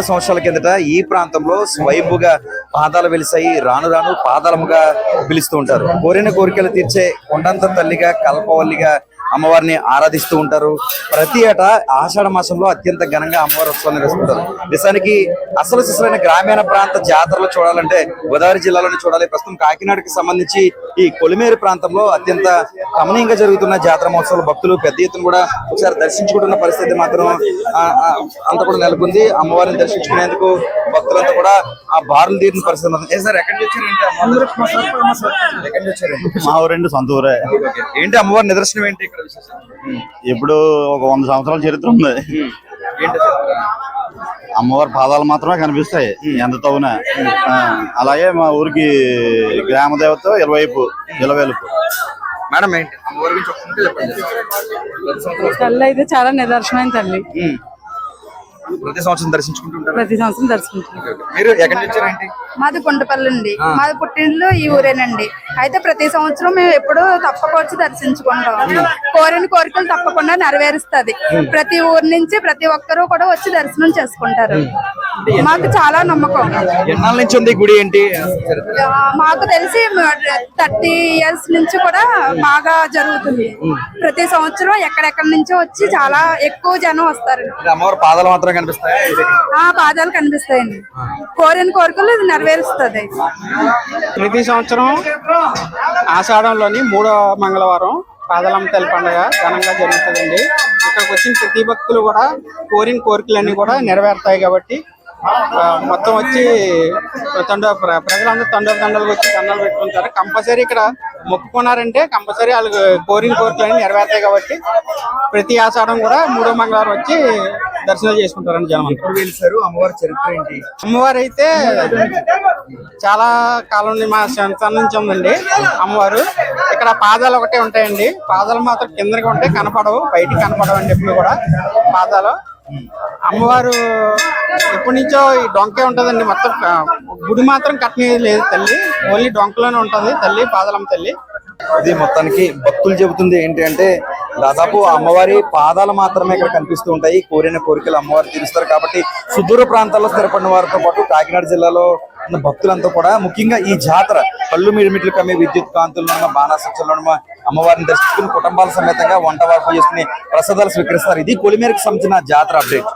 సంవత్సరాల కిందట ఈ ప్రాంతంలో స్వయంభుగా పాదాలు వెలిసాయి. రాను రాను పాదాలముగా పిలుస్తూ ఉంటారు. కోరిన కోరికలు తీర్చే కొండంత తల్లిగా, కల్పవల్లిగా అమ్మవారిని ఆరాధిస్తూ ఉంటారు. ప్రతి ఏటా ఆషాఢ మాసంలో అత్యంత ఘనంగా అమ్మవారి ఉత్సవాలు నిర్వహిస్తుంటారు. నిజానికి అసలు సిసలైన గ్రామీణ ప్రాంత జాతరలు చూడాలంటే గోదావరి జిల్లాలోనే చూడాలి. ప్రస్తుతం కాకినాడకి సంబంధించి ఈ కొలిమేరు ప్రాంతంలో అత్యంత గమనీయంగా జరుగుతున్న జాతర మహోత్సవాలు భక్తులు పెద్ద ఎత్తున కూడా ఒకసారి దర్శించుకుంటున్న పరిస్థితి మాత్రం అంత కూడా నెలకొంది. అమ్మవారిని దర్శించుకునేందుకు భక్తులంతా కూడా ఆ బారులు తీరిన పరిస్థితి ఉంది. సార్ ఎక్కడి నుంచి వచ్చారంటే మా ఊరండి, సొంత ఊరే. ఏంటి అమ్మవారి నిదర్శనం ఏంటి ఇక్కడ? ఇప్పుడు ఒక 100 సంవత్సరాల చరిత్ర ఉంది. అమ్మవారి పాదాలు మాత్రమే కనిపిస్తాయి ఎంత తవ్వున. అలాగే మా ఊరికి గ్రామ దేవత ఇలవేలుపు. మేడం ఏంటి అమ్మవారి గురించి చెప్పండి. తల్లి అయితే చాలా నిదర్శనమైన తల్లి. ప్రతి సంవత్సరం దర్శించుకుంటుంటారు? ప్రతి సంవత్సరం దర్శించుకుంటారు. మీరు ఎక్కడి నుంచి వచ్చారండి? మాది గుంటపల్లి అండి. మాది పుట్టినలో ఈ ఊరేనండి. అయితే ప్రతి సంవత్సరం మేము ఎప్పుడు తప్పకొచ్చి దర్శించుకుంటాం. కోరిన కోరికలు తప్పకుండా నెరవేరుస్తుంది. ప్రతి ఊరు నుంచి ప్రతి ఒక్కరూ కూడా వచ్చి దర్శనం చేసుకుంటారు. మాకు చాలా నమ్మకం. ఎన్నాళ్ళ నుంచి ఉంది గుడి ఏంటి? మాకు తెలిసి 30 years నుంచి కూడా బాగా జరుగుతుంది. ప్రతి సంవత్సరం ఎక్కడెక్కడి నుంచో వచ్చి చాలా ఎక్కువ జనం వస్తారు. అమ్మవారి పాదాలు మాత్రం కనిపిస్తాయి? పాదాలు కనిపిస్తాయండి. కోరిన కోరికలు నెరవేరుస్తుంది. ప్రతి సంవత్సరం ఆషాఢంలోని 3వ మంగళవారం పాదాలమ్మ తల్లి పండుగ ఘనంగా జరుగుతుందండి. ఇక్కడికి వచ్చిన ప్రతి భక్తులు కూడా కోరిన కోరికలన్నీ కూడా నెరవేరుతాయి. కాబట్టి మొత్తం వచ్చి ప్రజలందరూ తండలు వచ్చి దండాలు పెట్టుకుంటారు. కంపల్సరీ ఇక్కడ మొక్కుకున్నారంటే కంపల్సరీ వాళ్ళకి కోరిన కోరికలన్నీ నెరవేరుతాయి. కాబట్టి ప్రతి ఆషాఢం కూడా 3వ మంగళవారం వచ్చి దర్శనాలు చేసుకుంటారండి జనం. అమ్మవారి చరిత్ర ఏంటి? అమ్మవారు అయితే చాలా కాలం నుండి మా సంతానం నుంచి ఉందండి అమ్మవారు. ఇక్కడ పాదాలు ఒకటే ఉంటాయండి. పాదాలు మాత్రం కిందకి ఉంటాయి, కనపడవు, బయటికి కనపడవండి ఎప్పుడు కూడా పాదాలు. అమ్మవారు ఎప్పటి నుంచో ఈ డొంకే ఉంటదండి. మొత్తం గుడి మాత్రం కట్టనేది లేదు తల్లి, ఓన్లీ డొంకలోనే ఉంటది తల్లి, పాదాలమ్మ తల్లి. ఇది మొత్తానికి భక్తులు చెబుతుంది ఏంటి అంటే దాదాపు అమ్మవారి పాదాలు మాత్రమే ఇక్కడ కనిపిస్తూ ఉంటాయి. కోరిన కోరికలు అమ్మవారు తీరుస్తారు. కాబట్టి సుదూర ప్రాంతాల్లో స్థిరపడిన వారితో పాటు కాకినాడ జిల్లాలో ఉన్న భక్తులంతా కూడా ముఖ్యంగా ఈ జాతర కళ్ళు మిడిమిట్లు కమ్మే విద్యుత్ కాంతుల్లో బాణాసంచల్లో అమ్మవారిని దర్శించుకుని కుటుంబాల సమేతంగా వంట వార్పు చేసుకుని ప్రసాదాలు స్వీకరిస్తారు. ఇది కొలిమేరకు సంబంధించిన జాతర అప్డేట్.